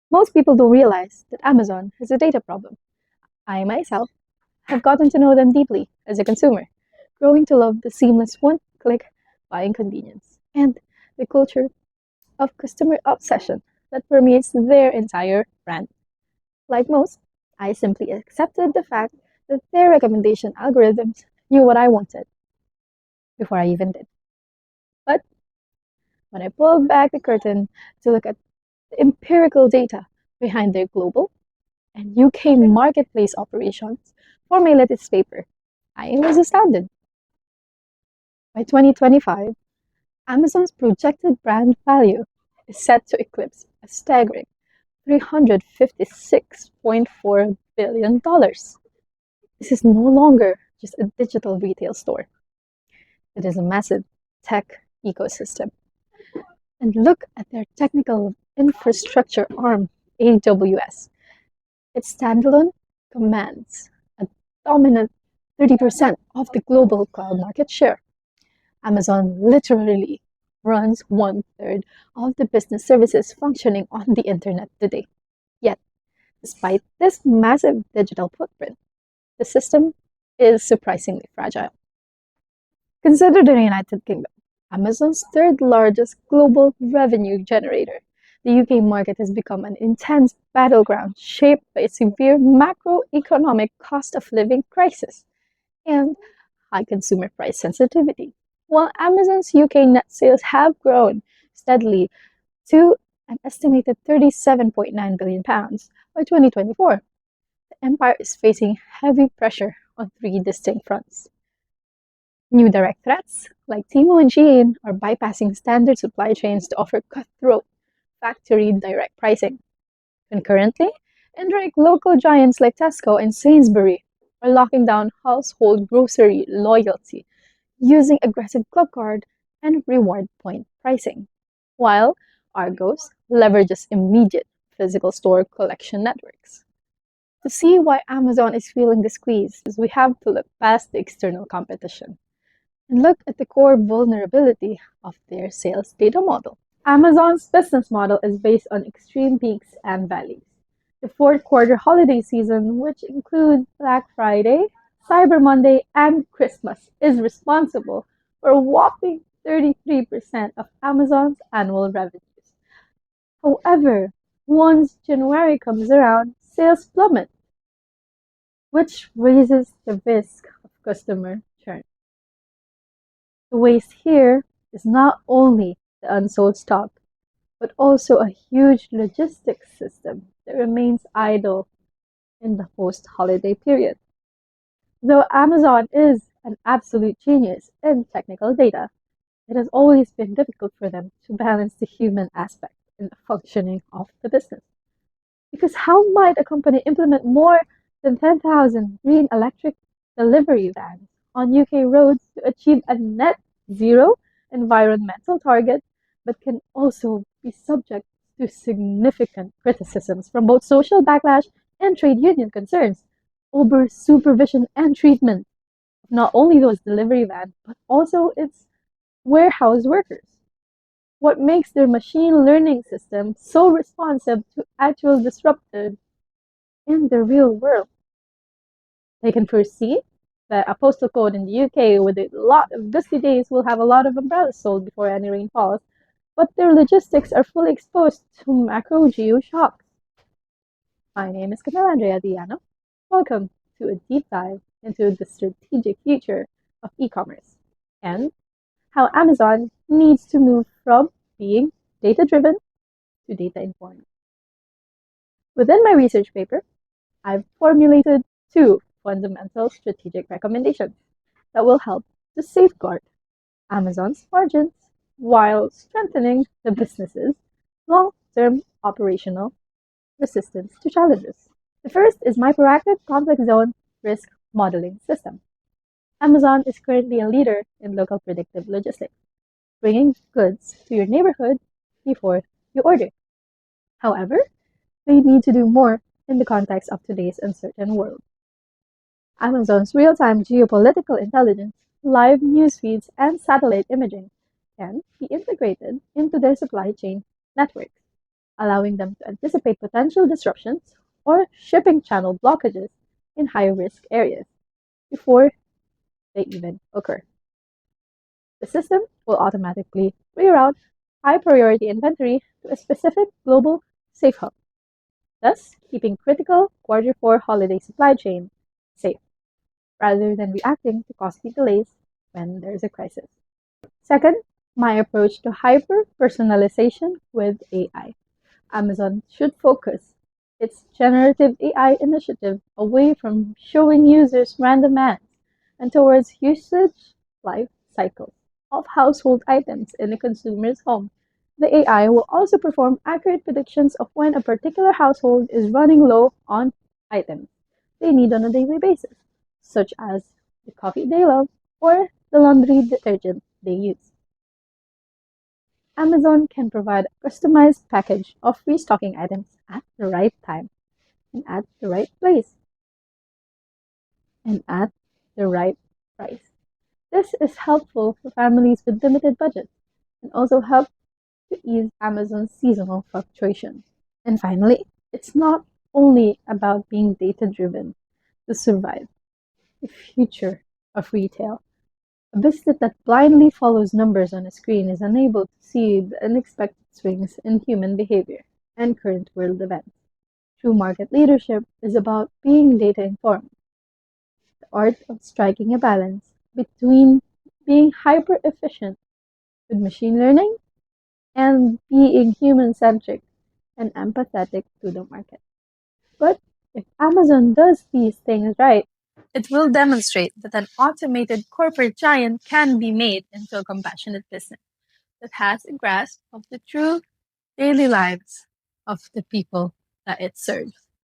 Most people don't realize that Amazon has a data problem. I myself have gotten to know them deeply as a consumer, growing to love the seamless one click buying convenience and the culture of customer obsession that permeates their entire brand. Like most, I simply accepted the fact that their recommendation algorithms knew what I wanted before I even did. But when I pulled back the curtain to look at the empirical data behind their global and UK marketplace operations for my latest paper, I was astounded. By 2025, Amazon's projected brand value is set to eclipse a staggering $356.4 billion. This is no longer just a digital retail store. It is a massive tech ecosystem. And look at their technical infrastructure arm, AWS. Its standalone commands a dominant 30% of the global cloud market share. Amazon literally runs one third of the business services functioning on the internet today. Yet, despite this massive digital footprint, the system is surprisingly fragile. Consider the United Kingdom, Amazon's third largest global revenue generator. The UK market has become an intense battleground shaped by a severe macroeconomic cost of living crisis and high consumer price sensitivity. While Amazon's UK net sales have grown steadily to an estimated £37.9 billion by 2024, the empire is facing heavy pressure on three distinct fronts. New direct threats, like Temu and Shein, are bypassing standard supply chains to offer cutthroat factory direct pricing. Concurrently, indirect local giants like Tesco and Sainsbury are locking down household grocery loyalty using aggressive club card and reward point pricing, while Argos leverages immediate physical store collection networks. To see why Amazon is feeling the squeeze, we have to look past the external competition and look at the core vulnerability of their sales data model. Amazon's business model is based on extreme peaks and valleys. The fourth quarter holiday season, which includes Black Friday, Cyber Monday, and Christmas, is responsible for a whopping 33% of Amazon's annual revenues. However, once January comes around, sales plummet, which raises the risk of customer churn. The waste here is not only the unsold stock, but also a huge logistics system that remains idle in the post-holiday period. Though Amazon is an absolute genius in technical data, it has always been difficult for them to balance the human aspect in the functioning of the business. Because how might a company implement more than 10,000 green electric delivery vans on UK roads to achieve a net zero environmental target, but can also be subject to significant criticisms from both social backlash and trade union concerns over supervision and treatment of not only those delivery vans, but also its warehouse workers? What makes their machine learning system so responsive to actual disruption in the real world? They can foresee that a postal code in the UK with a lot of dusty days will have a lot of umbrellas sold before any rain falls, but their logistics are fully exposed to macro geo shocks. My name is Camille Diano. Welcome to a deep dive into the strategic future of e-commerce and how Amazon needs to move from being data-driven to data-informed. Within my research paper, I've formulated two fundamental strategic recommendations that will help to safeguard Amazon's margins while strengthening the business's long-term operational resistance to challenges. The first is my proactive complex zone risk modeling system. Amazon is currently a leader in local predictive logistics, bringing goods to your neighborhood before you order. However, they need to do more in the context of today's uncertain world. Amazon's real-time geopolitical intelligence, live news feeds, and satellite imaging can be integrated into their supply chain network. allowing them to anticipate potential disruptions or shipping channel blockages in high risk areas before they even occur. The system will automatically reroute high priority inventory to a specific global safe hub, thus keeping critical quarter four holiday supply chain safe rather than reacting to costly delays when there's a crisis. Second, my approach to hyper personalization with AI. Amazon should focus its generative AI initiative away from showing users random ads and towards usage life cycles of household items in a consumer's home. The AI will also perform accurate predictions of when a particular household is running low on items they need on a daily basis, such as the coffee they love or the laundry detergent they use. Amazon can provide a customized package of restocking items at the right time and at the right place and at the right price. This is helpful for families with limited budgets and also helps to ease Amazon's seasonal fluctuations. And finally, it's not only about being data driven to survive. The future of retail. A business that blindly follows numbers on a screen is unable to see the unexpected swings in human behavior and current world events. True market leadership is about being data informed, the art of striking a balance between being hyper efficient with machine learning and being human centric and empathetic to the market. But if Amazon does these things right, it will demonstrate that an automated corporate giant can be made into a compassionate business that has a grasp of the true daily lives of the people that it serves.